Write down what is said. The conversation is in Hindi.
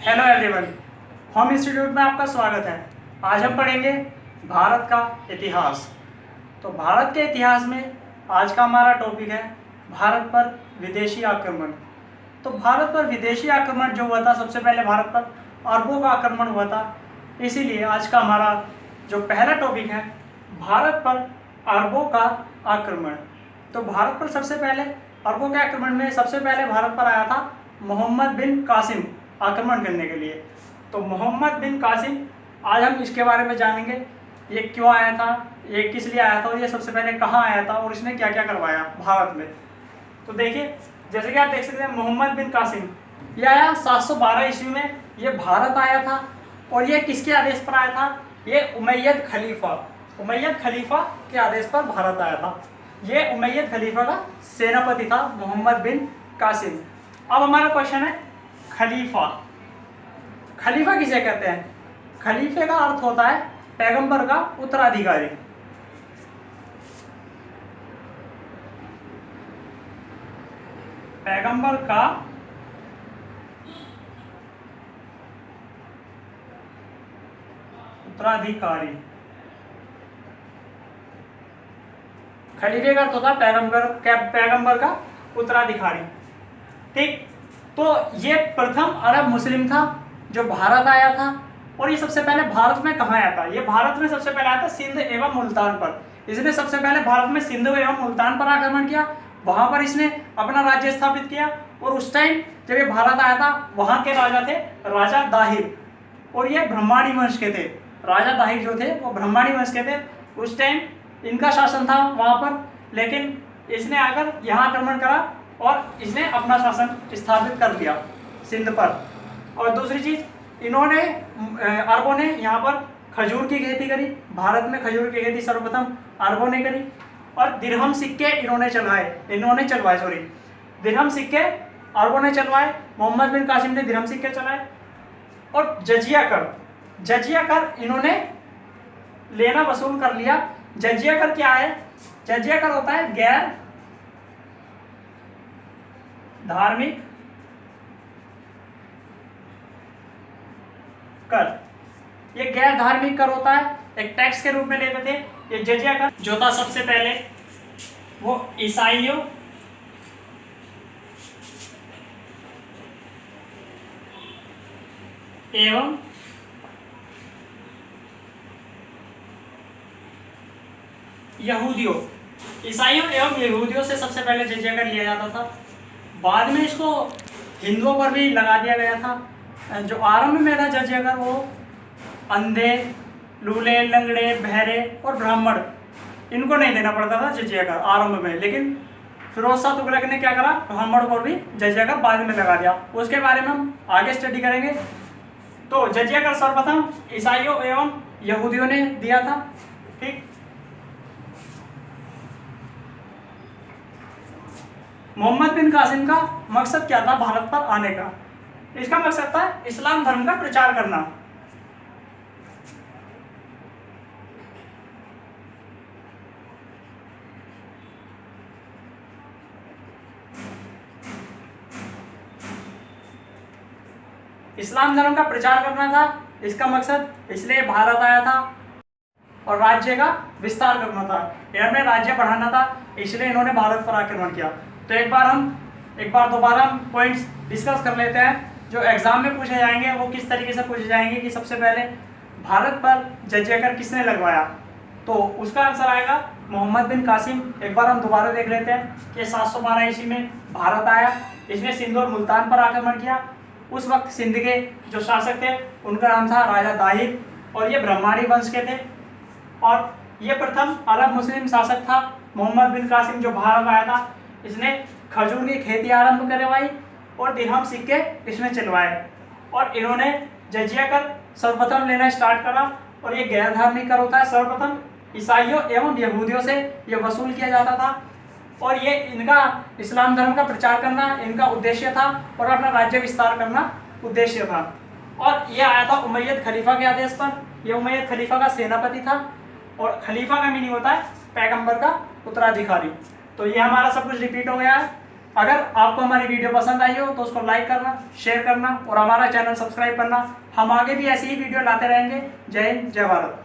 हेलो एवरीवन, होम इंस्टीट्यूट में आपका स्वागत है। आज हम पढ़ेंगे भारत का इतिहास। तो भारत के इतिहास में आज का हमारा टॉपिक है भारत पर विदेशी आक्रमण। तो भारत पर विदेशी आक्रमण जो हुआ था, सबसे पहले भारत पर अरबों का आक्रमण हुआ था। इसीलिए आज का हमारा जो पहला टॉपिक है भारत पर अरबों का आक्रमण। तो भारत पर सबसे पहले अरबों के आक्रमण में सबसे पहले भारत पर आया था मोहम्मद बिन कासिम आक्रमण करने के लिए। तो मोहम्मद बिन कासिम, आज हम इसके बारे में जानेंगे, ये क्यों आया था, ये किस लिए आया था और ये सबसे पहले कहाँ आया था और इसने क्या क्या करवाया भारत में। तो देखिए, जैसे कि आप देख सकते हैं मोहम्मद बिन कासिम ये आया 712 ईस्वी में, ये भारत आया था। और ये किसके आदेश पर आया था? ये उमैयद खलीफा के आदेश पर भारत आया था। ये उमैयद खलीफा का सेनापति था मोहम्मद बिन कासिम। अब हमारा क्वेश्चन है खलीफा किसे कहते हैं? खलीफे का अर्थ होता है पैगंबर का उत्तराधिकारी। पैगंबर का उत्तराधिकारी। खलीफे का अर्थ होता है पैगंबर का उत्तराधिकारी। ठीक, तो ये प्रथम अरब मुस्लिम था जो भारत आया था। और ये सबसे पहले भारत में कहाँ आया था? ये भारत में सबसे पहले आया था सिंध एवं मुल्तान पर। इसने सबसे पहले भारत में सिंध एवं मुल्तान पर आक्रमण किया, वहां पर इसने अपना राज्य स्थापित किया। और उस टाइम जब ये भारत आया था, वहां के राजा थे राजा दाहिर, और ये ब्रह्माणी वंश के थे। राजा दाहिर जो थे वो ब्रह्माणी वंश के थे। उस टाइम इनका शासन था वहां पर, लेकिन इसने आकर यहाँ आक्रमण करा और इसने अपना शासन स्थापित कर दिया सिंध पर। और दूसरी चीज, इन्होंने अरबों ने यहाँ पर खजूर की खेती करी। भारत में खजूर की खेती सर्वप्रथम अरबों ने करी। और दिरहम सिक्के इन्होंने चलवाए दिरहम सिक्के अरबों ने चलवाए। मोहम्मद बिन कासिम ने दिरहम सिक्के चलाए। और जजिया कर इन्होंने लेना वसूल कर लिया। जजिया कर क्या है? जजिया कर होता है गैर धार्मिक कर। ये गैर धार्मिक कर होता है, एक टैक्स के रूप में लेते थे। ये जजिया कर जो था सबसे पहले वो ईसाइयों एवं यहूदियों से सबसे पहले जजिया कर लिया जाता था। बाद में इसको हिंदुओं पर भी लगा दिया गया था। जो आरंभ में था जजिया कर, वो अंधे, लूले, लंगड़े, बहरे और ब्राह्मण, इनको नहीं देना पड़ता था जजिया कर आरंभ में। लेकिन फिरोज शाह तुगलक ने क्या करा, ब्राह्मणों को भी जजिया कर बाद में लगा दिया। उसके बारे में हम आगे स्टडी करेंगे। तो जजिया कर सर्वप्रथम ईसाइयों एवं यहूदियों ने दिया था। ठीक, मोहम्मद बिन कासिम का मकसद क्या था भारत पर आने का? इसका मकसद था इस्लाम धर्म का प्रचार करना। इस्लाम धर्म का प्रचार करना था इसका मकसद, इसलिए भारत आया था। और राज्य का विस्तार करना था, इन्होंने राज्य बढ़ाना था, इसलिए इन्होंने भारत पर आक्रमण किया। तो एक बार दोबारा हम पॉइंट्स डिस्कस कर लेते हैं जो एग्जाम में पूछे जाएंगे। वो किस तरीके से पूछे जाएंगे कि सबसे पहले भारत पर जजिया कर किसने लगवाया? तो उसका आंसर आएगा मोहम्मद बिन कासिम। एक बार हम दोबारा देख लेते हैं कि 712 ईस्वी में भारत आया, इसने सिंध और मुल्तान पर आक्रमण किया। उस वक्त सिंध के जो शासक थे उनका नाम था राजा दाहिर, और ये ब्रह्माणी वंश के थे। और ये प्रथम अरब मुस्लिम शासक था मोहम्मद बिन कासिम जो भारत आया था। इसने खजूर की खेती आरंभ करवाई और दिरहम सिक्के इसमें चलवाए। और इन्होंने जजिया कर सर्वप्रथम लेना स्टार्ट करा। और ये गैर धार्मिक कर होता है, सर्वप्रथम ईसाइयों एवं यहूदियों से ये वसूल किया जाता था। और ये इनका इस्लाम धर्म का प्रचार करना इनका उद्देश्य था, और अपना राज्य विस्तार करना उद्देश्य था। और ये आया था उमैयद खलीफा के आदेश पर। ये उमैयद खलीफा का सेनापति था। और खलीफा का मीनिंग होता है पैगंबर का उत्तराधिकारी। तो ये हमारा सब कुछ रिपीट हो गया है। अगर आपको हमारी वीडियो पसंद आई हो तो उसको लाइक करना, शेयर करना और हमारा चैनल सब्सक्राइब करना। हम आगे भी ऐसी ही वीडियो लाते रहेंगे। जय हिंद, जय भारत।